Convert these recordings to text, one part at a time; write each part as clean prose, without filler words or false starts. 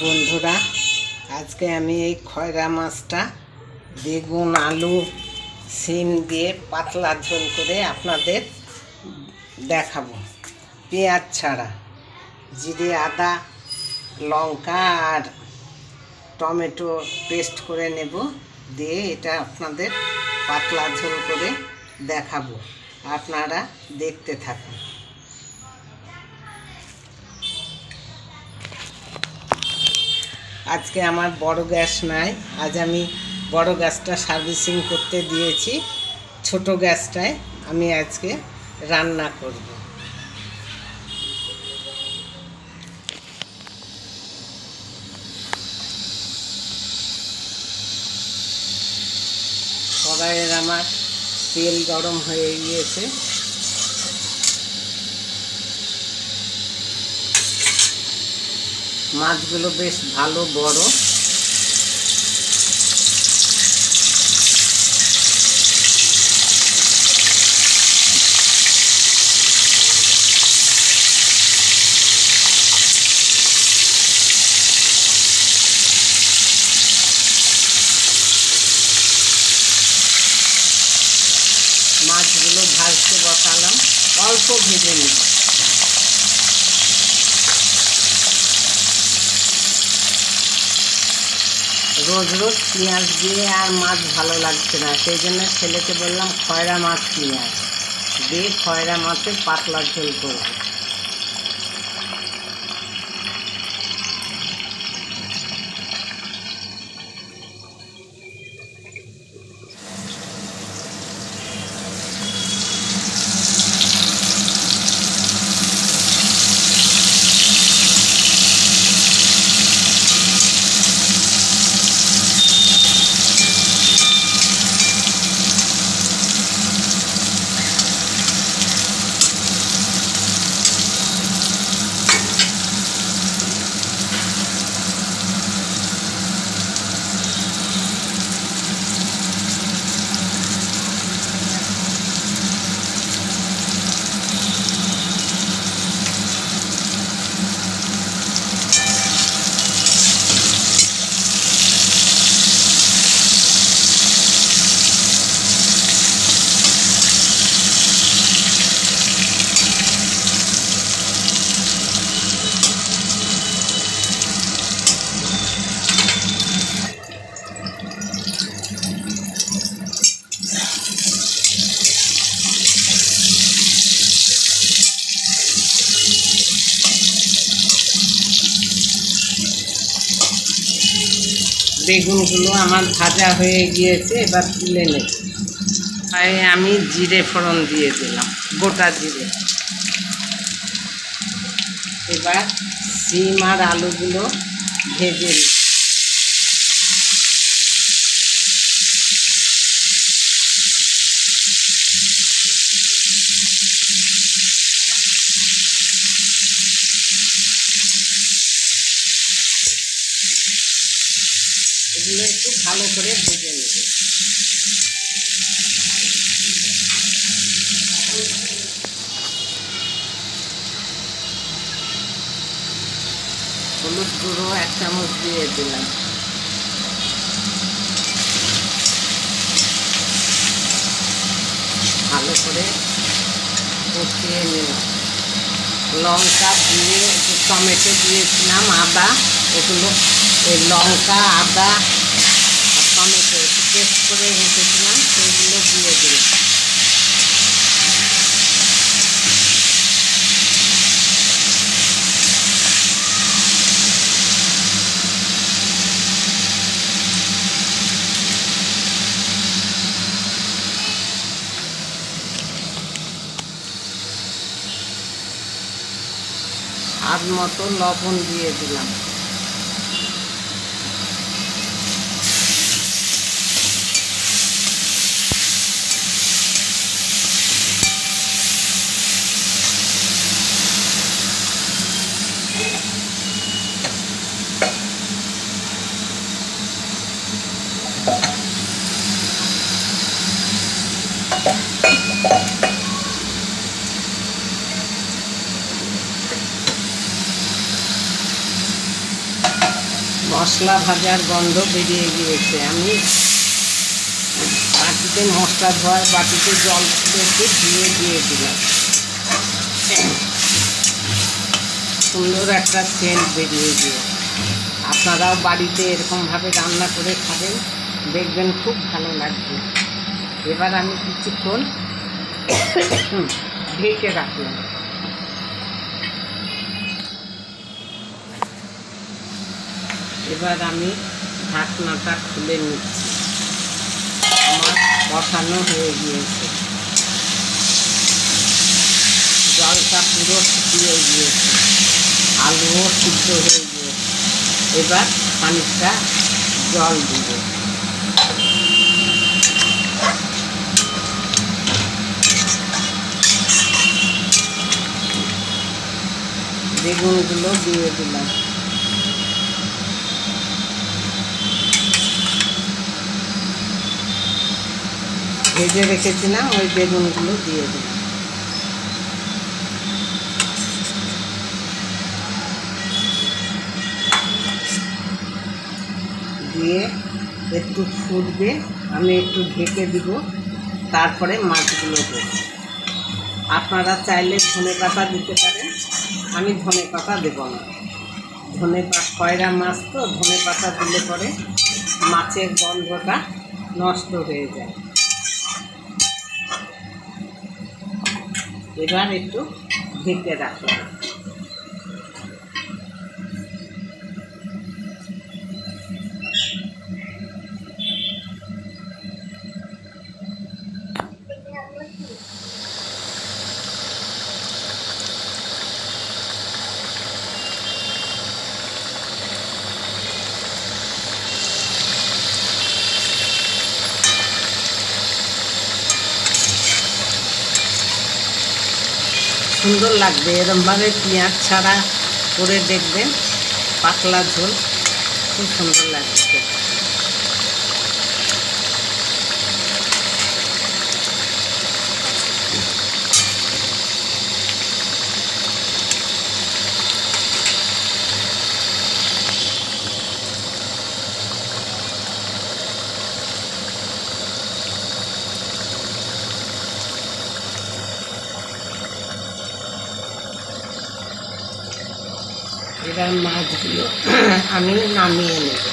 বন্ধুরা, আজকে আমি এই খয়রা মাছটা বেগুন আলু সিম দিয়ে পাতলা ঝোল করে আপনাদের দেখাবো। পেঁয়াজ ছাড়া জিরে আদা লঙ্কা আর টমেটো পেস্ট করে নেব, দিয়ে এটা আপনাদের পাতলা ঝোল করে দেখাবো। আপনারা দেখতে থাকুন। আজকে আমার বড় গ্যাস নাই, আজ আমি বড় গ্যাসটা সার্ভিসিং করতে দিয়েছি। ছোট গ্যাসটায় আমি আজকে রান্না করব। কড়াইয়ের আমার তেল গরম হয়ে গিয়েছে। মাছগুলো বেশ ভালো বড়। মাছগুলো ভাজতে বসালাম, অল্প ভেজে নেব। রোজ রোজ পেঁয়াজ দিয়ে আর মাছ ভালো লাগছে না, সেই জন্য ছেলেকে বললাম খয়রা মাছ পেঁয়াজ দিয়ে খয়রা মাছের পাতলা ঝোল করব। বেগুনগুলো আমার ভাজা হয়ে গিয়েছে, এবার তুলে নেব। আমি জিরে ফোড়ন দিয়ে দিলাম, গোটা জিরে। এবার সিম আর আলুগুলো ভেজে নিই। এগুলো একটু ভালো করে ভেজে নেব। হলুদ গুঁড়ো 1 চামচ দিয়ে দিলাম। ভালো করে কষিয়ে নেব। লঙ্কা দিয়ে টমেটো দিয়েছিলাম, আদা, এগুলো এই লঙ্কা আদা আর টমেটো একটু পেস্ট করে রেখেছিলাম, সেইগুলো দিয়ে দিলাম। স্বাদ মতো লবণ দিয়ে দিলাম। মশলা ভাজার গন্ধ বেরিয়ে গিয়েছে। আমি বাটিতে মশলা ধোয়ার বাটিতে জল একটু ধুয়ে দিয়ে দিলাম। সুন্দর একটা সেন্ট বেরিয়ে গিয়ে আপনারাও বাড়িতে এরকমভাবে রান্না করে খাবেন, দেখবেন খুব ভালো লাগবে। এবার আমি কিছুক্ষণ ঢেকে রাখলাম। এবার আমি ঢাকনাটা খুলে নিচ্ছি। আমার কষানো হয়ে গিয়েছে, জলটা পুরো শুকিয়ে গিয়েছে, আলুও সিদ্ধ হয়ে গিয়েছে। এবার খানিকটা জল দিব। বেগুনগুলো দিয়ে দিলাম। ভেজে রেখেছিলাম ওই বেগুনগুলো দিয়ে দিলাম। দিয়ে একটু ফুটবে, আমি একটু ঢেকে দিব, তারপরে মাছগুলো দেব। আপনারা চাইলে ধনেপাতা দিতে পারেন, আমি ধনেপাতা দেব না। কয়রা মাছ তো ধনেপাতা দিলে পরে মাছের গন্ধটা নষ্ট হয়ে যায়। এবার একটু ঢেকে রাখলাম। সুন্দর লাগবে এরমভাবে পেঁয়াজ ছাড়া করে দেখবেন, পাতলা ঝোল খুব সুন্দর লাগছে। এবার মাছগুলো আমি নামিয়ে নেব।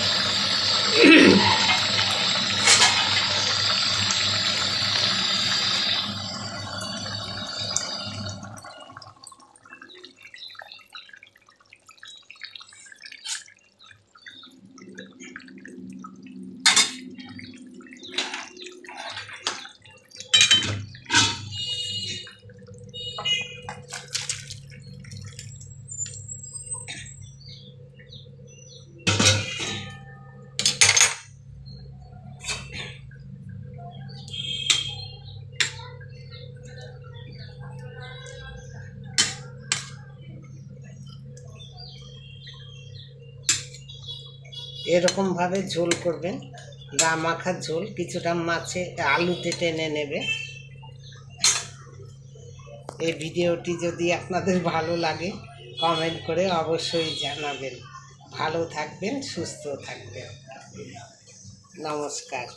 এরকমভাবে ঝোল করবেন, গা মাখা ঝোল, কিছুটা মাছে আলুতে টেনে নেবে। এই ভিডিওটি যদি আপনাদের ভালো লাগে কমেন্ট করে অবশ্যই জানাবেন। ভালো থাকবেন, সুস্থ থাকবেন। নমস্কার।